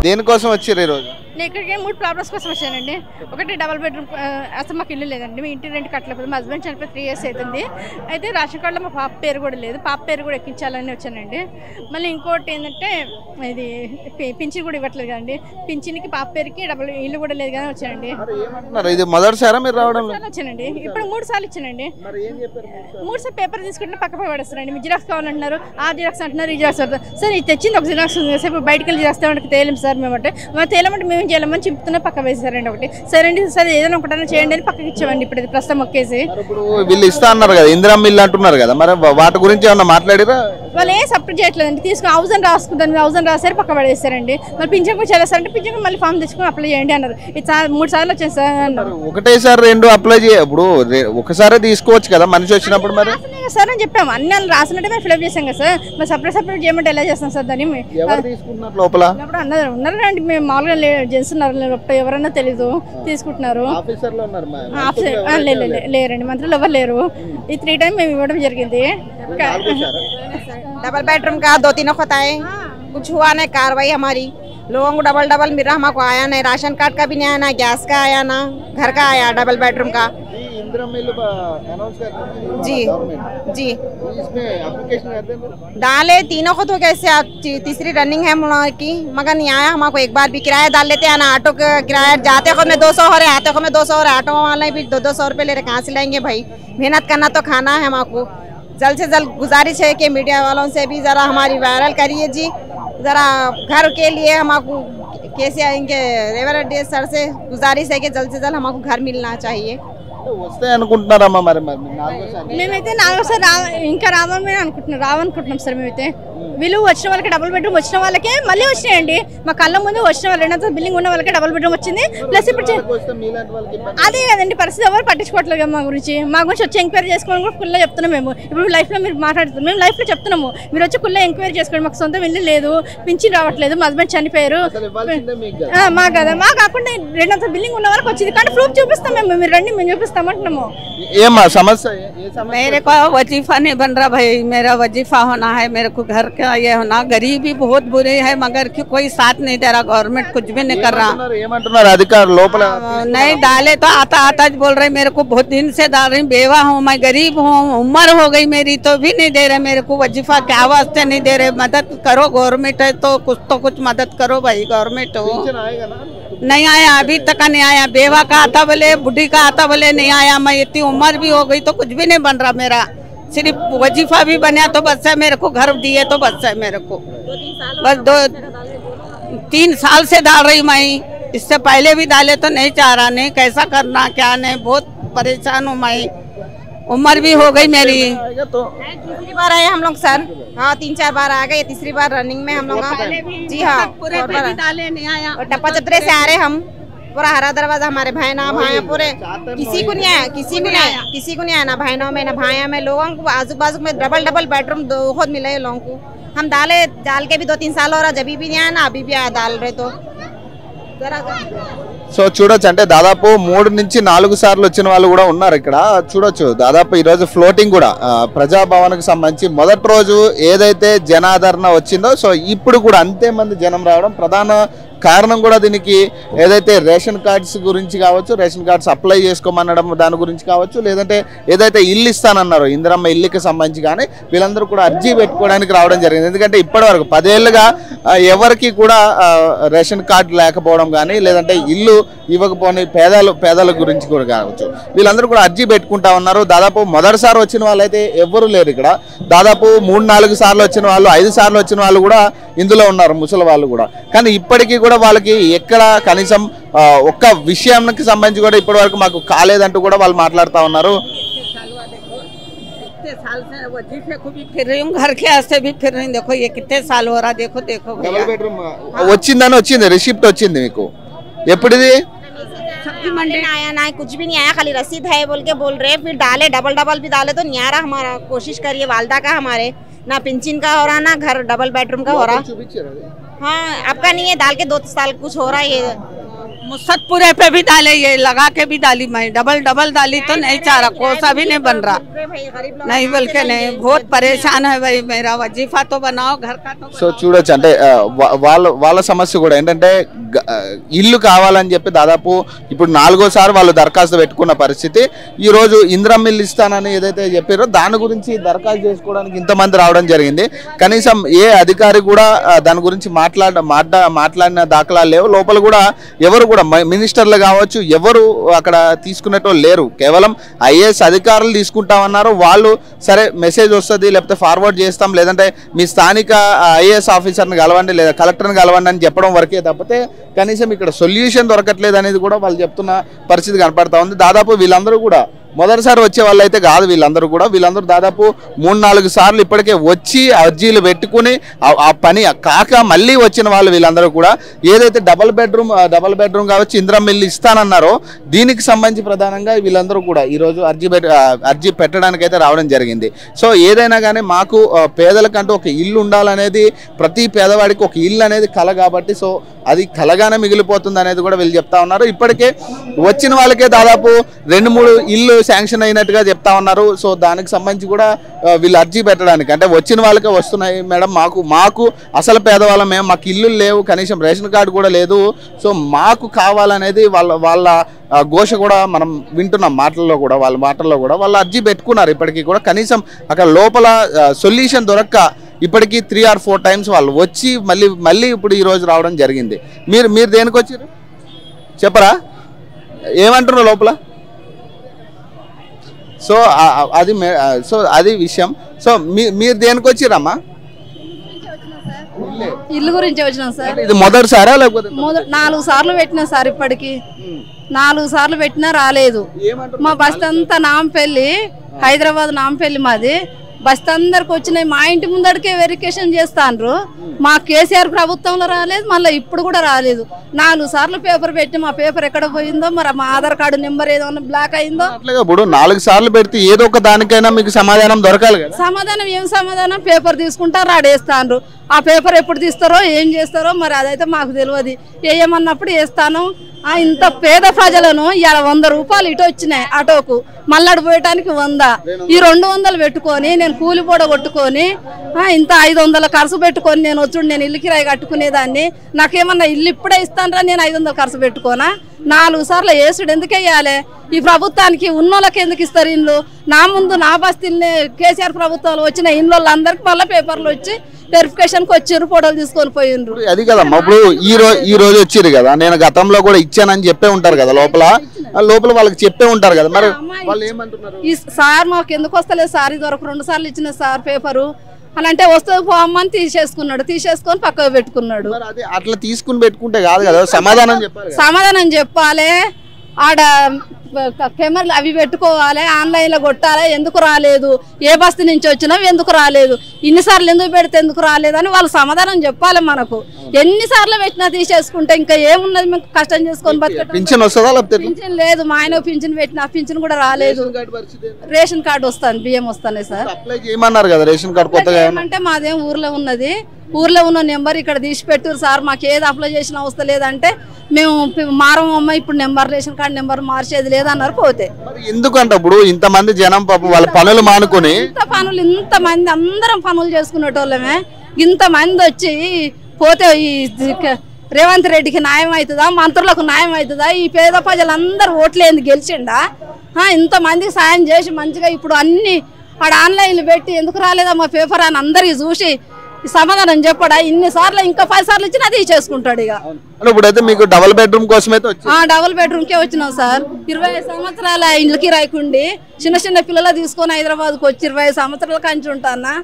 దేనికోసం వచ్చారు ఈ రోజు? నేను ఇక్కడికి 3 ప్రాబ్లమ్స్ కోసం వచ్చానండి. ఒకటి డబల్ బెడ్రూమ్, అసలు మాకు ఇల్లు లేదండి, మీ ఇంటి రెంట్ కట్టలేదు. మా హస్బెండ్ చనిపోయి 3 years అవుతుంది. అయితే రేషన్ కార్డులో మా పాప పేరు కూడా లేదు, పాప పేరు కూడా ఎక్కించాలని వచ్చానండి. మళ్ళీ ఇంకోటి ఏంటంటే ఇది పింఛన్ కూడా ఇవ్వట్లేదు కదండి, పింఛన్కి పాప పేరుకి డబల్ ఇల్లు కూడా లేదు కానీ వచ్చానండి. ఇది మొదటిసారి మీరు రావడం? వచ్చానండి, ఇప్పుడు 3 సార్లు ఇచ్చానండి. 3 సార్లు పేపర్ తీసుకుంటే పక్క పడేస్తారండి. మీ జిరాక్స్ కావాలంటున్నారు, ఆ జిరాక్స్ అంటున్నారు, ఈ జిరాక్స్ అంటారు. సార్ ఇది తెచ్చింది ఒక జిరాక్స్ ఉంది సార్, ఇప్పుడు బయటకు వెళ్ళి జిరాక్స్ తేలేము సార్ మేము అంటే, మరి తేలమంటే మేము చేయలేమని చెప్తున్నా పక్క వేసారండి. ఒకటి సరే అండి సార్ ఏదైనా ఒకటైనా చేయండి అని పక్కకి ఇచ్చామండి. ఇప్పుడు ఇది ప్రస్తుతం ఒక్కేసి వీళ్ళు ఇస్తా అన్నారు కదా, ఇందిరమ్మ ఇల్లు అంటున్నారు కదా, మరి వాటి గురించి ఏమన్నా మాట్లాడిరా? వాళ్ళు ఏం సపోర్ట్ చేయట్లేదండి. తీసుకుని 1000 రాసుకుంటాను, 1000 రాసారు పక్క పడేస్తారండి. మళ్ళీ పింఛన్ కూడా చేస్తారంటే పింఛన్ మళ్ళీ ఫామ్ తెచ్చుకొని అప్లై చేయండి అన్నారు. ఇది 3 సార్లు వచ్చాను సార్ అన్నారు. ఒకటేసారి 2 అప్లై ఇప్పుడు ఒకసారి తీసుకోవచ్చు కదా మనిషి వచ్చినప్పుడు. మరి సార్ అని చెప్పాము, అన్ని వాళ్ళు రాసినట్టు మేము ఫిల్అప్ చేసాం కదా సార్, మరి సపరేట్ చేయమంటే ఎలా చేస్తాం సార్ దాన్ని? లోపల ఉన్నారండి, మేము మామూలుగా జెంట్స్ ఉన్నారు, ఎవరన్నా తెలీదు తీసుకుంటున్నారు. లేరండి, మంత్రులు ఎవరు లేరు. ఈ 3 times మేము ఇవ్వడం జరిగింది. डबल बेडरूम का 2-3 होता है, कुछ हुआ नहीं कार्रवाई हमारी। लोगों को डबल मिल रहा, हमको आया नहीं, राशन कार्ड का भी नहीं आया, ना गैस का आया, ना घर का आया डबल बेडरूम का। जी जी डाले तीनों को, तो कैसे तीसरी रनिंग है की, मगर नहीं आया हमको। एक बार भी किराया डाल लेते हैं ना, ऑटो का किराया जाते को में 200 हो रहे, आते को में 200 हो रहे, ऑटो वाले भी 200 रुपये ले रहे, कहाँ से लाएंगे भाई? मेहनत करना तो खाना है हमको। जल्द से जल्द गुजारिश है कि मीडिया वालों से भी ज़रा हमारी वायरल करिए जी, ज़रा घर के लिए हमको कैसे आएंगे। रेवंत रेड्डी सर से गुजारिश है कि जल्द से जल्द हमको घर मिलना चाहिए। వస్తాయి అనుకుంటున్నారమ్మా? మరి మేమైతే 4సారి ఇంకా రావనుకుంటున్నాం సార్. మేమైతే వీళ్ళు వచ్చిన వాళ్ళకి డబుల్ బెడ్రూమ్ వచ్చిన వాళ్ళకే మళ్ళీ వచ్చినాయండి. మా కళ్ళ ముందు వచ్చిన వాళ్ళు 2 బిల్డింగ్ ఉన్న వాళ్ళకి డబుల్ బెడ్రూమ్ వచ్చింది. ప్లస్ ఇప్పుడు అదే కదండి పరిస్థితి, ఎవరు పట్టించుకోవట్లేదు కదా మా గురించి వచ్చి ఎంక్వైరీ చేసుకోవడం కూడా ఫుల్గా చెప్తున్నాం. మేము ఇప్పుడు లైఫ్లో మీరు మాట్లాడుతున్నాం, మేము లైఫ్లో చెప్తున్నాము, మీరు వచ్చి ఫుల్గా ఎంక్వైరీ చేసుకోండి. మాకు సొంతం ఇల్లు లేదు, పింఛన్ రావట్లేదు, మా హస్బెండ్ చనిపోయారు. మా కదా మా కాకుండా 2 బిల్డింగ్ ఉన్న వాళ్ళకి వచ్చింది, కానీ ప్రూఫ్ చూపిస్తాం మేము, మీరు రండి మేము చూపిస్తాం అంటున్నాము. मेरे को वजीफा नहीं बन रहा भाई, मेरा वजीफा होना है, मेरे को घर का ये होना। गरीबी बहुत बुरी है, मगर कि कोई साथ नहीं दे रहा, गवर्नमेंट कुछ भी नहीं कर रहा। नहीं डाले तो आता बोल रहे, मेरे को बहुत दिन से डाल रही, बेवा हूँ मैं, गरीब हूँ, उम्र हो गई मेरी, तो भी नहीं दे रहे मेरे को वजीफा। क्या वास्ते नहीं दे रहे? मदद करो, गवर्नमेंट है तो कुछ मदद करो भाई, गवर्नमेंट हो। नहीं आया, अभी तक नहीं आया। बेवा का आता बोले, बुढ़ी का आता बोले, नहीं आया। मैं इतनी उम्र भी हो गई तो कुछ भी नहीं बन रहा मेरा, सिर्फ वजीफा भी बना तो बस है, मेरे को घर दिए तो बस है मेरे को। बस 2-3 साल से डाल रही मैं, इससे पहले भी डाले तो नहीं चाह रहा, नहीं कैसा करना क्या नहीं, बहुत परेशान हूँ मैं, उम्र भी हो गई मेरी। तीसरी बार आए हम लोग सर, हाँ 3-4 बार आ गए, तीसरी बार रनिंग में हम लोग। जी हाँ, नहीं आया, टप्पा चतरे से आ रहे हम, पूरा हरा दरवाजा हमारे भाईना भाया पूरे, किसी को नहीं आया, किसी को नहीं आया, ना भाईनों में ना भाया में। लोगों को आजू बाजू में डबल बेडरूम बहुत मिले है लोगों को। हम डाल के भी 2-3 साल हो रहा, जब भी नहीं आया ना, अभी भी आया डाल रहे तो। సో చూడొచ్చు, అంటే దాదాపు 3 నుంచి 4 సార్లు వచ్చిన వాళ్ళు కూడా ఉన్నారు ఇక్కడ. చూడొచ్చు దాదాపు ఈ రోజు ఫ్లోటింగ్ కూడా ప్రజాభవన్కి సంబంధించి మొదటి రోజు ఏదైతే జనాదరణ వచ్చిందో, సో ఇప్పుడు కూడా అంతే మంది జనం రావడం ప్రధాన కారణం కూడా దీనికి ఏదైతే రేషన్ కార్డ్స్ గురించి కావచ్చు, రేషన్ కార్డ్స్ అప్లై చేసుకోమనడం దాని గురించి కావచ్చు, లేదంటే ఏదైతే ఇల్లు ఇస్తానన్నారో ఇందిరమ్మ ఇల్లుకి సంబంధించి కానీ వీళ్ళందరూ కూడా అర్జీ పెట్టుకోవడానికి రావడం జరిగింది. ఎందుకంటే ఇప్పటివరకు 10 ఏళ్ళుగా ఎవరికి కూడా రేషన్ కార్డు లేకపోవడం కానీ, లేదంటే ఇల్లు ఇవ్వకపోని పేదల గురించి కూడా కావచ్చు, వీళ్ళందరూ కూడా అర్జీ పెట్టుకుంటా ఉన్నారు. దాదాపు మొదటిసారి వచ్చిన వాళ్ళైతే ఎవ్వరూ లేరు ఇక్కడ. దాదాపు 3-4 సార్లు వచ్చిన వాళ్ళు, 5 సార్లు వచ్చిన వాళ్ళు కూడా ఇందులో ఉన్నారు, ముసలి వాళ్ళు కూడా. కానీ ఇప్పటికీ కూడా వాళ్ళకి ఎక్కడ కనీసం ఒక్క విషయానికి సంబంధించి కూడా ఇప్పటి వరకు మాకు కాలేదంటూ కూడా వాళ్ళు మాట్లాడుతూ ఉన్నారు. साल से वजीफे को भी फिर रही हूँ, घर के वास्ते भी फिर रही हूँ। देखो ये कितने साल हो रहा, देखो డబుల్ బెడ్రూమ్ వచ్చింది, రిసిప్ట్ వచ్చింది మీకు ఎప్పుడుది? सब्जी मंडी में आया ना, कुछ भी नहीं आया, खाली रसीद है बोल के बोल रहे। फिर डाले डबल भी डाले तो नहीं आ रहा हमारा। कोशिश करिए, वालदा का हमारे ना पेंशन का हो रहा, ना घर डबल बेडरूम का हो रहा। हाँ आपका नहीं है, डाल के 2 साल कुछ हो रहा है, ये मुसद्दपुरे पे भी डाले, ये लगा के भी डाली, मैं डबल डाली तो नहीं चाह रहा, कोसा भी नहीं बन रहा, नहीं बोल के नहीं, बहुत परेशान है भाई, मेरा वजीफा तो बनाओ घर का तो। సో చూడొచ్చు అంటే వాళ్ళ సమస్య కూడా ఏంటంటే ఇల్లు కావాలని చెప్పి దాదాపు ఇప్పుడు 4వ సారి వాళ్ళు దరఖాస్తు పెట్టుకున్న పరిస్థితి. ఈ రోజు ఇందిరమ్మ ఇల్లు ఇస్తానని ఏదైతే చెప్పారో దాని గురించి దరఖాస్తు చేసుకోవడానికి ఇంతమంది రావడం జరిగింది. కనీసం ఏ అధికారి కూడా దాని గురించి మాట్లాడిన దాఖలాలు లేవు. లోపల కూడా ఎవరు కూడా మినిస్టర్లు కావచ్చు ఎవరు అక్కడ తీసుకునేటోళ్ళు లేరు. కేవలం ఐఏఎస్ అధికారులు తీసుకుంటామన్నారు. వాళ్ళు సరే మెసేజ్ వస్తుంది లేకపోతే ఫార్వర్డ్ చేస్తాం, లేదంటే మీ స్థానిక ఐఏఎస్ ఆఫీసర్ని కలవండి లేదా కలెక్టర్ని కలవండి అని చెప్పడం వరకే తప్పితే కనీసం ఇక్కడ సొల్యూషన్ దొరకట్లేదు అనేది కూడా వాళ్ళు చెప్తున్న పరిస్థితి కనపడతా ఉంది. దాదాపు వీళ్ళందరూ కూడా మొదటిసారి వచ్చే వాళ్ళు అయితే కాదు. వీళ్ళందరూ దాదాపు 3-4 సార్లు ఇప్పటికే వచ్చి అర్జీలు పెట్టుకుని ఆ పని కాక మళ్ళీ వచ్చిన వాళ్ళు వీళ్ళందరూ కూడా ఏదైతే డబల్ బెడ్రూమ్ కావచ్చు ఇందిరమ్మ ఇల్లు ఇస్తానన్నారో దీనికి సంబంధించి ప్రధానంగా వీళ్ళందరూ కూడా ఈరోజు అర్జీ పెట్టడానికి అయితే రావడం జరిగింది. సో ఏదైనా కానీ మాకు పేదలకంటూ ఒక ఇల్లు ఉండాలనేది ప్రతి పేదవాడికి ఒక ఇల్లు అనేది కల కాబట్టి సో అది కలగానే మిగిలిపోతుంది అనేది కూడా వీళ్ళు చెప్తా ఉన్నారు. ఇప్పటికే వచ్చిన వాళ్ళకే దాదాపు 2-3 ఇల్లు శాంక్షన్ అయినట్టుగా చెప్తా ఉన్నారు. సో దానికి సంబంధించి కూడా వీళ్ళు అర్జీ పెట్టడానికి అంటే వచ్చిన వాళ్ళకే వస్తున్నాయి మేడం, మాకు అసలు పేదవాళ్ళం మేము, మాకు ఇల్లు లేవు, కనీసం రేషన్ కార్డు కూడా లేదు, సో మాకు కావాలనేది వాళ్ళ ఘోష కూడా మనం వింటున్నాం. వాళ్ళ మాటల్లో కూడా వాళ్ళు అర్జీ పెట్టుకున్నారు. ఇప్పటికీ కూడా కనీసం అక్కడ లోపల సొల్యూషన్ దొరక్క ఇప్పటికీ 3 or 4 టైమ్స్ వాళ్ళు వచ్చి మళ్ళీ ఇప్పుడు ఈరోజు రావడం జరిగింది. మీరు దేనికి వచ్చారు చెప్పరా, ఏమంటున్నారు లోపల? సో అది విషయం. సో మీరు దేనికి వచ్చిరమ్మా? ఇల్లు గురించి వచ్చినాం సార్. ఇది మొదటిసారా లేకపోతే 4 సార్లు పెట్టినా సార్, ఇప్పటికి 4 సార్లు పెట్టినా రాలేదు. మా బస్తీ అంతా నాంపల్లి, హైదరాబాద్ నాంపల్లి మాది. బస్తీ అందరికి వచ్చినాయి. మా ఇంటి ముందడికే వెరిఫికేషన్ చేస్తాండ్రు. మా కేసీఆర్ ప్రభుత్వంలో రాలేదు, మళ్ళీ ఇప్పుడు కూడా రాలేదు. 4 సార్లు పేపర్ పెట్టి మా పేపర్ ఎక్కడ పోయిందో, మరి మా ఆధార్ కార్డు నెంబర్ ఏదో బ్లాక్ అయిందో. ఇప్పుడు 4 సార్లు పెడితే ఏదో ఒక దానికైనా మీకు సమాధానం దొరకాలి కదా. సమాధానం ఏం సమాధానం? పేపర్ తీసుకుంటారు ఆడేస్తాండ్రు. ఆ పేపర్ ఎప్పుడు తీస్తారో ఏం చేస్తారో మరి అదైతే మాకు తెలియదు. ఏమన్నప్పుడు వేస్తాను. ఇంత పేద ప్రజలను ఇలా 100 రూపాయలు ఇటు వచ్చినాయి ఆటోకు, మళ్ళీ పోయటానికి 100, ఈ 200 పెట్టుకొని నేను కూలి పూడ కొట్టుకొని ఇంత 500 ఖర్చు పెట్టుకొని నేను ఇల్లు కిరాయి కట్టుకునేదాన్ని. నాకేమన్నా ఇల్లు ఇప్పుడే ఇస్తానరా, నేను 500 ఖర్చు పెట్టుకోనా? 4 సార్లు వేసుడు ఎందుకు వేయాలి? ఈ ప్రభుత్వానికి ఉన్నోళ్ళకి ఎందుకు ఇస్తారు ఇండ్లు? నా ముందు నా బస్తీల్ని కేసీఆర్ ప్రభుత్వాలు వచ్చిన ఇండ్ల అందరికి మళ్ళీ పేపర్లు వచ్చి వెరిఫికేషన్కి వచ్చారు, ఫోటోలు తీసుకొని పోయిండ్రు. అది కదమ్మా, ఇప్పుడు ఈ రోజు వచ్చారు కదా, నేను గతంలో కూడా ఇచ్చానని చెప్పే ఉంటారు కదా, లోపల వాళ్ళకి చెప్పే ఉంటారు కదా, మరి వాళ్ళు ఏమంటున్నారు? ఈ సార్ మాకు ఎందుకు వస్తలేదు సార్, ఇది వరకు 2 సార్లు ఇచ్చిన సార్ పేపరు అని అంటే వస్తుంది పోమ్మని తీసేసుకొని పక్కకు పెట్టుకున్నాడు. అట్లా తీసుకుని పెట్టుకుంటే కాదు కదా, సమాధానం చెప్పాలి. ఆడ కెమెరాలు అవి పెట్టుకోవాలి, ఆన్లైన్లో కొట్టాలి. ఎందుకు రాలేదు, ఏ బస్తీ నుంచి వచ్చినావు ఎందుకు రాలేదు, ఇన్నిసార్లు ఎందుకు పెడితే ఎందుకు రాలేదు అని వాళ్ళు సమాధానం చెప్పాలి మనకు. ఎన్నిసార్లు పెట్టినా తీసేసుకుంటే ఇంకా ఏమున్నది, మేము కష్టం చేసుకొని బతకటం. పింఛన్ లేదు, మా ఆయన పింఛన్ పెట్టిన పింఛన్ కూడా రాలేదు. రేషన్ కార్డు వస్తుంది, బియ్యం వస్తున్నాయి సార్. అంటే మాదేం ఊర్లో ఉన్నది, ఊర్లో ఉన్న నెంబర్ ఇక్కడ తీసి పెట్టారు సార్, మాకు ఏది అప్లై చేసిన అవసరం లేదంటే మేము మారమమ్మ, ఇప్పుడు నెంబర్ రేషన్ కార్డు నెంబర్ మార్చేది లేదన్నారు. పోతే ఎందుకంటే ఇప్పుడు ఇంతమంది జనం పాపం వాళ్ళ పనులు మానుకొని ఇంతమంది అందరం పనులు చేసుకునేటోళ్ళమే, ఇంతమంది వచ్చి పోతే ఈ రేవంత్ రెడ్డికి న్యాయం అవుతుందా, మంత్రులకు న్యాయం అవుతుందా? ఈ పేద ప్రజలందరూ ఓట్లేంది గెలిచిండా? ఇంతమందికి సాయం చేసి మంచిగా ఇప్పుడు అన్ని ఆడ ఆన్లైన్లు పెట్టి ఎందుకు రాలేదా మా పేపర్ అని అందరికి చూసి సమాధానం చెప్పడా? ఇన్నిసార్లు ఇంకా 10 సార్లు ఇచ్చినా అది చేసుకుంటాడు. ఇక ఇప్పుడైతే మీకు డబుల్ బెడ్రూమ్ కోసమే డబుల్ బెడ్రూమ్కే వచ్చినాం సార్. 20 సంవత్సరాల ఇండ్లకి రాయకుండి చిన్న పిల్లలు తీసుకొని హైదరాబాద్కి వచ్చి 20 సంవత్సరాల కంచి ఉంటానా.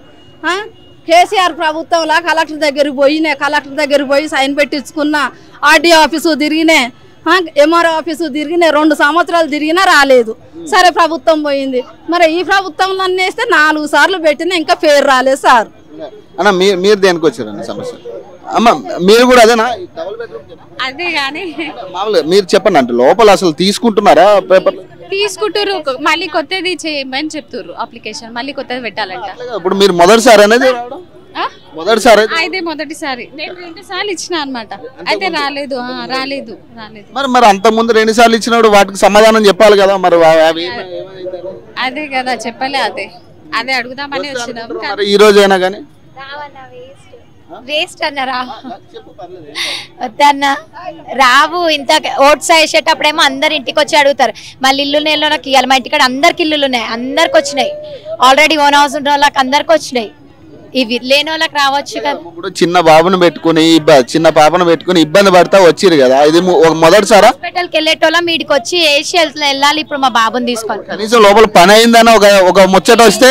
కేసీఆర్ ప్రభుత్వంలా కలెక్టర్ దగ్గరికి పోయి సైన్ పెట్టించుకున్నా, ఆర్డీఓ ఆఫీసు తిరిగినే, ఎంఆర్ఓ ఆఫీసు తిరిగినే, 2 సంవత్సరాలు తిరిగినా రాలేదు. సరే ప్రభుత్వం పోయింది, మరి ఈ ప్రభుత్వంలో వేస్తే 4 సార్లు పెట్టినా ఇంకా పేరు రాలేదు సార్. అన్న మీరు దేనికి వచ్చారండి సమస్య? అమ్మ మీరు కూడా అదేనా? అదే కానీ మామూలుగా మీరు చెప్పండి, అంటే లోపల అసలు తీసుకుంటున్నారా పేపర్? తీసుకుంటారు, మళ్ళీ కొత్తది చేయమని చెప్తారు. అప్లికేషన్ మళ్ళీ కొత్తది పెట్టాలంట. ఇప్పుడు మీరు మొదటిసారి అనేది మొదటిసారి అయితే మొదటిసారి నేను 2 సార్లు ఇచ్చిన అన్నమాట. అయితే రాలేదు. మరి అంత ముందు 2 సార్లు ఇచ్చినప్పుడు వాటికి సమాధానం చెప్పాలి కదా. మరి అదే కదా చెప్పలే. అదే అడుగుదామని వచ్చినాం. మరి ఈ రోజు అయినా కానీ వేస్ట్ అన్నారా? వద్దన్నా రావు. ఇంత ఓట్స్ వేసేటప్పుడేమో అందరు ఇంటికి వచ్చి అడుగుతారు, మళ్ళీ ఇల్లు నెలలోకి ఇవ్వాలి. మా ఇంటికాడ అందరికి ఇల్లులు ఉన్నాయి, అందరికి వచ్చినాయి. ఆల్రెడీ ఓన్ హౌస్ ఉన్న వాళ్ళకి అందరికి వచ్చినాయి. ఇవి లేని వాళ్ళకి రావచ్చు కదా. ఇప్పుడు చిన్న బాబును పెట్టుకుని చిన్న పాపను పెట్టుకుని ఇబ్బంది పడతా వచ్చిరు కదా, ఇది మొదటిసారా? హాస్పిటల్కి వెళ్ళేటోళ్ళం వీడికి వచ్చి వేసి వెళ్ళాలి. ఇప్పుడు మా బాబుని తీసుకొని కనీసం లోపల పని అయిందని ఒక ముచ్చట వస్తే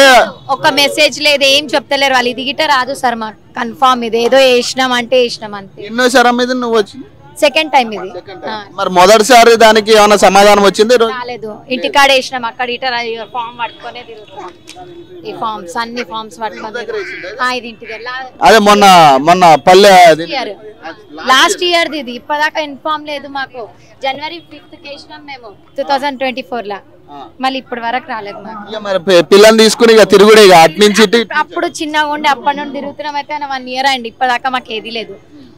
ఒక మెసేజ్ లేదు, ఏం చెప్తలేరు వాళ్ళు. ఇది గిట్ట రాదు సార్ మాకు కన్ఫామ్. ఇది ఏదో వేసినాం అంటే వేసినాం అంతే. ఎన్నోసారి మీద నువ్వు వచ్చి సెకండ్ టైం ఇది. మరి మొదటిసారి దానికి ఏమైనా సమాధానం వచ్చింది? రాలేదు. ఇంటికాడ వేసినాం, అక్కడ ఇట ఫామ్ పట్టుకునే తిరుగుతున్నాం. ఈ ఫామ్స్ అన్ని ఫామ్స్ పట్టుకొని ఇది ఇంటికి అదే మొన్న పల్లె లాస్ట్ ఇయర్ ఇది. ఇప్పటిదాకా ఇన్ఫార్మ్ లేదు మాకు. జనవరి 5th వేసినాం మేము 2024 లా. మళ్ళీ ఇప్పటి వరకు రాలేదు మాకు. మరి పిల్లల్ని తీసుకుని ఇక తిరుగుడే అటు నుంచి అప్పుడు చిన్నగా ఉండి అప్పటి నుండి తిరుగుతున్నాం. అయితే 1 year అయింది. ఇప్పటిదాకా మాకు ఏది లేదు,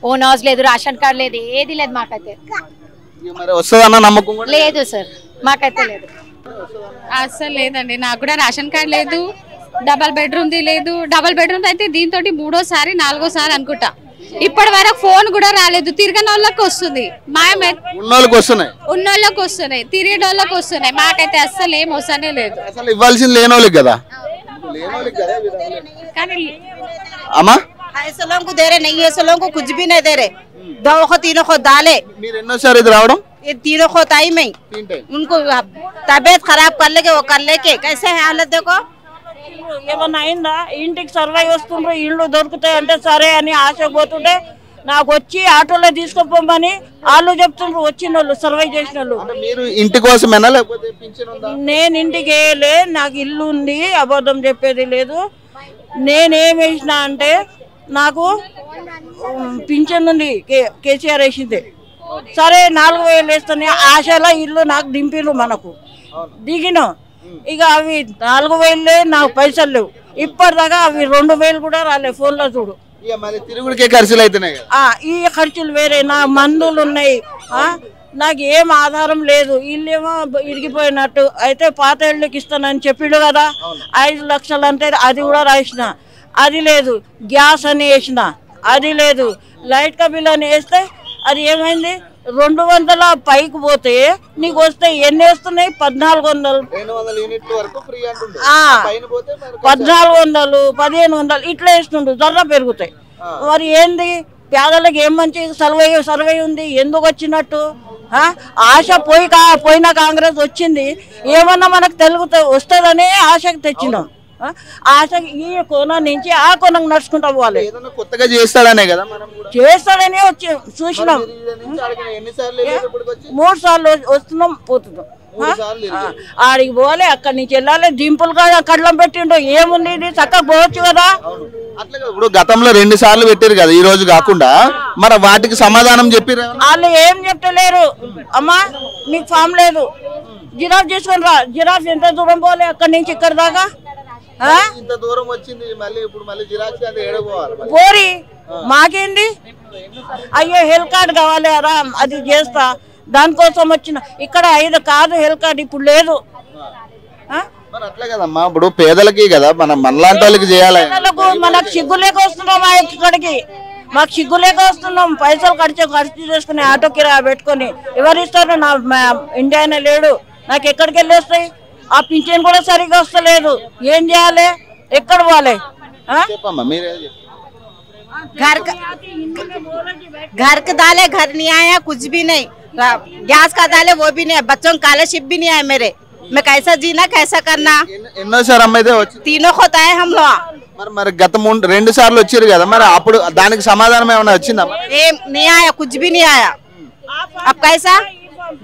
ఓన్ హౌస్ లేదు, రేషన్ కార్డు లేదు, ఏది లేదు మాకైతే. వస్తుందన్న నమ్మకం లేదు సార్, మాకైతే లేదు. అస్సలు లేదండి. నాకు కూడా రేషన్ కార్డు లేదు, డబల్ బెడ్రూమ్ది లేదు. డబల్ బెడ్రూమ్ అయితే దీంతో 3వ సారి 4వ సారి అనుకుంటా. ఇప్పటి వరకు ఫోన్ కూడా రాలేదు. తిరగని వాళ్ళకి వస్తుంది, ఉన్నోళ్ళకి వస్తున్నాయి, తిరిగే వాళ్ళకి వస్తున్నాయి. మాకైతే అస్సలు ఏం వస్తనే లేదు. అసలు ఇవ్వాల్సింది లేనోళ్ళకి కదా. కానీ అమ్మా ऐसे लोगों को दे रहे नहीं, ऐसे लोगों को कुछ भी नहीं दे रहे. 2 को 3 को डाले. మీరు ఎన్నోసారి ఇది రావడం? ये 3 को टाइम में उनको तबीयत खराब कर लेके वो कर लेके कैसे है हालत देखो. ఏమన్నా అయిందా? ఇంటికి సర్వై వస్తుండ్రు, ఇళ్ళు దొరుకుతాయి అంటే సరే అని ఆశకు పోతుంటే నాకు వచ్చి ఆటోలో తీసుకుపోమని వాళ్ళు చెప్తుండ్రు. వచ్చిన వాళ్ళు సర్వై చేసిన వాళ్ళు. మీరు ఇంటి కోసమేనా లేకపోతే పింఛన్ ఉందా? నేను ఇంటికి వేయలే, నాకు ఇల్లు ఉంది, అబద్ధం చెప్పేది లేదు. నేనేం వేసిన అంటే నాకు పింఛన్ ఉంది, కేసీఆర్ వేసింది. సరే 4000 వేస్తాను ఆశలో ఇల్లు నాకు దింపిరు. మనకు దిగినాం. ఇక అవి 4000 నాకు పైసలు లేవు. ఇప్పటిదాకా అవి 2000 కూడా రాలేదు. ఫోన్లో చూడు. తిరుగుడికే ఖర్చులు అవుతున్నాయి. ఈ ఖర్చులు వేరే, నా మందులు ఉన్నాయి, నాకు ఏం ఆధారం లేదు. ఇల్లేమో ఇరిగిపోయినట్టు. అయితే పాత ఇళ్ళకి ఇస్తానని చెప్పిండు కదా, 5 లక్షలు అంటే అది కూడా రాసిన, అది లేదు. గ్యాస్ అని వేసిన, అది లేదు. లైట్ బిల్ అని వేస్తే అది ఏమైంది 200 పైకి పోతే నీకు వస్తే ఎన్ని వేస్తున్నాయి? 1400, 1400, 1500 ఇట్లా వేస్తుండ్రు. ధర పెరుగుతాయి. మరి ఏంది పేదలకు ఏం మంచి సర్వే ఉంది? ఎందుకు వచ్చినట్టు? ఆశ పోయిన కాంగ్రెస్ వచ్చింది, ఏమన్నా మనకు వస్తుందనే ఆశకు తెచ్చినాం. ఆశ ఈ కోణం నుంచి ఆ కోణం నడుచుకుంటా పోవాలి. కొత్తగా చేస్తాడనే కదా, చేస్తాడనే వచ్చి చూసినాం. 3 సార్లు వస్తున్నాం పోతున్నాం. ఆడికి పోవాలి, అక్కడి నుంచి వెళ్ళాలి. దింపులు కాదు కళ్ళం పెట్టిండు. ఏముంది ఇది చక్కగా పోవచ్చు కదా. ఇప్పుడు గతంలో 2 సార్లు పెట్టారు కదా, ఈ రోజు కాకుండా. మరి వాటికి సమాధానం చెప్పారు? వాళ్ళు ఏం చెప్తలేరు. అమ్మా నీకు ఫామ్ లేదు, జిరాఫ్ చేసుకొని రా. జిరాఫ్ ఎంత దూరం పోలే అక్కడి నుంచి ఇక్కడ దాకా? ఇంత దూరం వచ్చింది, మళ్ళీ ఇప్పుడు మళ్ళీ జిరాక్స్ పోరి. మాకేంది? అయ్యో హెల్త్ కార్డు కావాలి కదా, అది చేస్తా, దానికోసం వచ్చిన. ఇక్కడ 5 కాదు హెల్త్ కార్డు ఇప్పుడు లేదు. అట్లా కదమ్మా, ఇప్పుడు పేదలకి కదా, మనలాంటి వాళ్ళకి చేయాలి. మనకు సిగ్గు లేక వస్తున్నాం ఇక్కడికి. మాకు సిగ్గు లేక వస్తున్నాం. పైసలు ఖర్చు చేసుకుని ఆటో కిరా పెట్టుకొని ఎవరిస్తారు? నా ఇండియానే లేడు, నాకు ఎక్కడికి వెళ్ళి వస్తాయి? ఆ పింఛన్ కూడా సరిగ్గా వస్తలేదు. ఏం చేయాలి? ఎక్కడ పోవాలి? घर का दाले घर नहीं आया, कुछ भी नहीं. गैस का दाले वो भी नहीं है. बच्चों का स्कॉलरशिप भी नहीं आया मेरे. मैं कैसा जीना, कैसा करना? तीनों को आए हम लोग. మరి గత 2 సార్లు వచ్చారు కదా, మరి అప్పుడు దానికి సమాధానం ఏమైనా వచ్చిందా? नहीं आया, कुछ भी नहीं आया. अब कैसा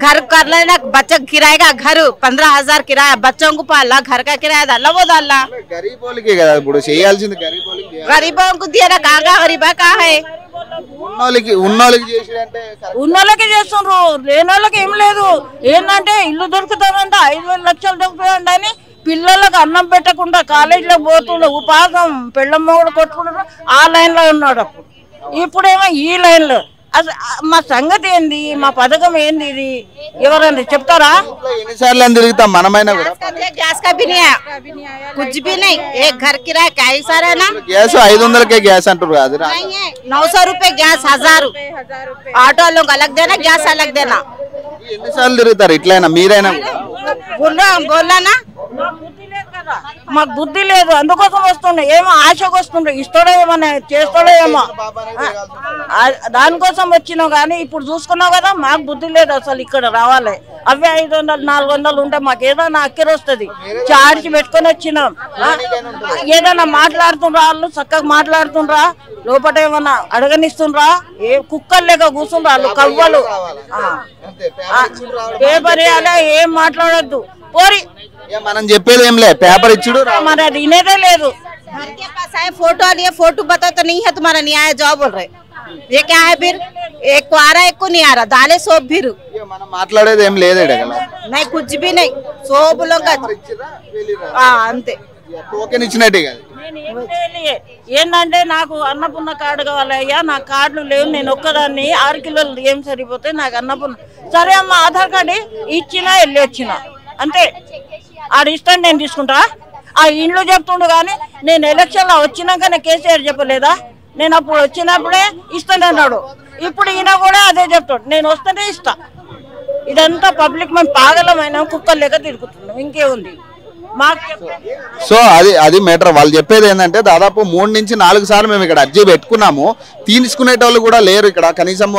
घर कर लेना? बच्चा किराए का घर 15,000 किराया, बच्चों को पाला, घर का किराया डाला वो डाला. गरीबों को दिया ना, कहाँ गरीबा कहाँ है? ఉన్నోళ్ళకి చేస్తుండ్రు, లేనోళ్ళకి ఏం లేదు. ఏంటంటే ఇల్లు దొరుకుతుందంట, 5,000 లక్షలు దొరుకుతుందంట అని పిల్లలకు అన్నం పెట్టకుండా కాలేజీలో పోతుండే ఉపాసం పెళ్ళమ్మ కూడా కొట్టుకుంటున్నా ఆ లైన్లో ఉన్నాడు అప్పుడు. ఇప్పుడేమో ఈ లైన్లో. అసలు మా సంగతి ఏంది, మా పథకం ఏంది, ఇది ఎవరండి చెప్తారా? ఎన్నిసార్లు అని తిరుగుతాం మనమైనా కూడా. गैस का भी नहीं आया, कुछ भी नहीं। एक घर किराया क्या ही सारा ना, గ్యాస్ 500కే గ్యాస్ అంటారు కాదు. नहीं है 900 रुपए गैस, 1000 ऑटो लोग अलग देना, गैस अलग देना। ఎన్నిసార్లు తిరుగుతారు ఇట్లయినా మీరైనా बोला ना, మాకు బుద్ధి లేదు, అందుకోసం వస్తుండే. ఏమో ఆశకు వస్తుండే, ఇస్తాడో ఏమన్నా చేస్తాడో ఏమో దానికోసం వచ్చినావు. కానీ ఇప్పుడు చూసుకున్నావు కదా, మాకు బుద్ధి లేదు అసలు ఇక్కడ రావాలి. అవే 500 400 ఉంటే మాకు ఏదైనా అక్కర వస్తుంది. చార్జ్ పెట్టుకొని వచ్చినాం. ఏదైనా మాట్లాడుతుండ్రా, వాళ్ళు చక్కగా మాట్లాడుతుండ్రా, లోపల ఏమన్నా అడగనిస్తుండ్రా, ఏ కుక్కలు లేక కూర్చుండ్రా వాళ్ళు కవ్వలు. పేపర్ ఇవ్వాలి, ఏం మాట్లాడొద్దు పోరి. మనం చెప్పేది ఏం లే, పేపర్ ఇచ్చుడు మరి అది వినేదే లేదు. घर के पास आए फोटो लिए, फोटो बताओ तो नहीं है तुम्हारा, नहीं आया जॉब बोल रहे। ये क्या है फिर, एक को आ रहा है एक को नहीं आ रहा, दाले सोप फिर మనం మాట్లాడేది ఏం లేదు. नहीं कुछ भी नहीं, सोप लोग అంతే। టోకెన్ ఇచ్చినట్టే కాదు. ఏంటంటే నాకు అన్నపూర్ణ కార్డు కావాలయ్యా, నా కార్డులు లేవు, నేను ఒక్కదాన్ని 6 కిలోలు ఏం సరిపోతే నాకు అన్నపూర్ణ. సరే అమ్మ ఆధార్ కార్డు ఇచ్చినా వెళ్ళి వచ్చిన అంతే. ఆడు ఇస్తాను నేను తీసుకుంటా. ఆ ఇంట్లో చెప్తుండు కానీ నేను ఎలక్షన్లో వచ్చినాకనే కేసీఆర్ చెప్పలేదా, నేను అప్పుడు వచ్చినప్పుడే ఇస్తానన్నాడు. ఇప్పుడు ఈయన కూడా అదే చెప్తాడు, నేను వస్తేనే ఇస్తా. ఇదంతా పబ్లిక్ మేము పాగలమైన కుక్కలు లేక తిరుగుతున్నాం, ఇంకేముంది మాకు. సో అది మేటర్. వాళ్ళు చెప్పేది ఏంటంటే దాదాపు 3 నుంచి 4 సార్లు మేము ఇక్కడ అర్జీ పెట్టుకున్నాము, తీసుకునేటోళ్ళు కూడా లేరు ఇక్కడ. కనీసం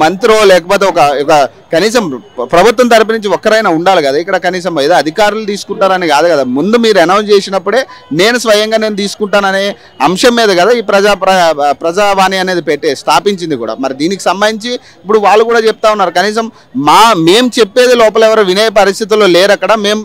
మంత్రో లేకపోతే ఒక కనీసం ప్రభుత్వం తరపు నుంచి ఒక్కరైనా ఉండాలి కదా ఇక్కడ. కనీసం ఏదో అధికారులు తీసుకుంటారని కాదు కదా, ముందు మీరు అనౌన్స్ చేసినప్పుడే నేను స్వయంగా నేను తీసుకుంటాననే అంశం మీద కదా ఈ ప్రజావాణి అనేది స్థాపించింది కూడా. మరి దీనికి సంబంధించి ఇప్పుడు వాళ్ళు కూడా చెప్తా ఉన్నారు, కనీసం మేము చెప్పేది లోపల ఎవరు వినే పరిస్థితుల్లో లేరు అక్కడ. మేము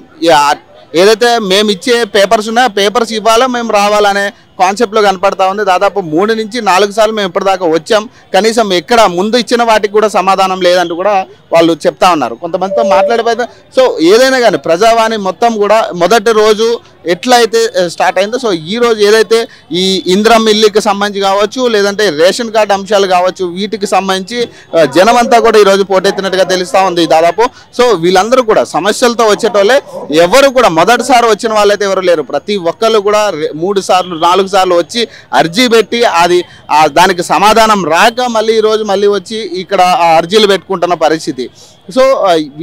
ఏదైతే మేము ఇచ్చే పేపర్స్ ఉన్నాయో పేపర్స్ ఇవ్వాలా, మేము రావాలనే కాన్సెప్ట్లో కనపడతా ఉంది. దాదాపు 3 నుంచి 4 సార్లు మేము ఇప్పటిదాకా వచ్చాం, కనీసం ఎక్కడ ముందు ఇచ్చిన వాటికి కూడా సమాధానం లేదంటూ కూడా వాళ్ళు చెప్తా ఉన్నారు. కొంతమందితో మాట్లాడిపోతే సో ఏదైనా కానీ ప్రజావాణి మొత్తం కూడా మొదటి రోజు ఎట్లయితే స్టార్ట్ అయిందో, సో ఈ రోజు ఏదైతే ఈ ఇంద్రం ఇల్లుకి సంబంధించి కావచ్చు, లేదంటే రేషన్ కార్డు అంశాలు కావచ్చు, వీటికి సంబంధించి జనమంతా కూడా ఈరోజు పోటెత్తినట్టుగా తెలుస్తూ ఉంది దాదాపు. సో వీళ్ళందరూ కూడా సమస్యలతో వచ్చేటోళ్ళే, ఎవరు కూడా మొదటిసారి వచ్చిన వాళ్ళైతే ఎవరు లేరు. ప్రతి ఒక్కళ్ళు కూడా 3 సార్లు 4 సార్లు వచ్చి అర్జీ పెట్టి దానికి సమాధానం రాక మళ్ళీ ఈరోజు మళ్ళీ వచ్చి ఇక్కడ అర్జీలు పెట్టుకుంటున్న పరిస్థితి. సో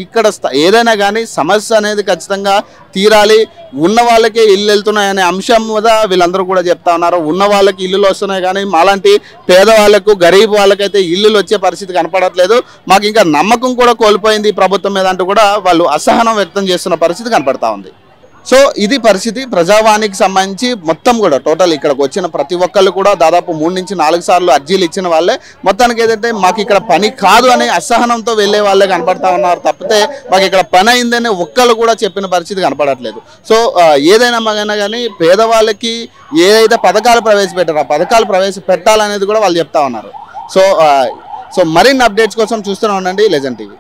ఇక్కడ ఏదైనా కానీ సమస్య అనేది ఖచ్చితంగా తీరాలి. ఉన్న వాళ్ళకే ఇల్లు వెళ్తున్నాయనే అంశం మీద వీళ్ళందరూ కూడా చెప్తా ఉన్నారు. ఉన్న వాళ్ళకి ఇల్లులు వస్తున్నాయి కానీ మాలాంటి పేదవాళ్ళకు గరీబ్ వాళ్ళకైతే ఇల్లులు వచ్చే పరిస్థితి కనపడట్లేదు, మాకు ఇంకా నమ్మకం కూడా కోల్పోయింది ప్రభుత్వం మీద అంటూ కూడా వాళ్ళు అసహనం వ్యక్తం చేస్తున్న పరిస్థితి కనపడతా ఉంది. సో ఇది పరిస్థితి. ప్రజావాణికి సంబంధించి మొత్తం కూడా టోటల్ ఇక్కడికి వచ్చిన ప్రతి ఒక్కళ్ళు కూడా దాదాపు 3 నుంచి 4 సార్లు అర్జీలు ఇచ్చిన వాళ్ళే. మొత్తానికి ఏదైతే మాకు ఇక్కడ పని కాదు అనే అసహనంతో వెళ్ళే వాళ్ళే కనపడతా ఉన్నారు తప్పితే మాకు ఇక్కడ పని అయిందని ఒక్కళ్ళు కూడా చెప్పిన పరిస్థితి కనపడట్లేదు. సో ఏదైనా మగైనా కానీ పేదవాళ్ళకి ఏదైతే పథకాలు ప్రవేశపెట్టారో ఆ పథకాలు ప్రవేశపెట్టాలనేది కూడా వాళ్ళు చెప్తా ఉన్నారు. సో మరిన్ని అప్డేట్స్ కోసం చూస్తూనే ఉండండి లెజెండ్ టీవీ.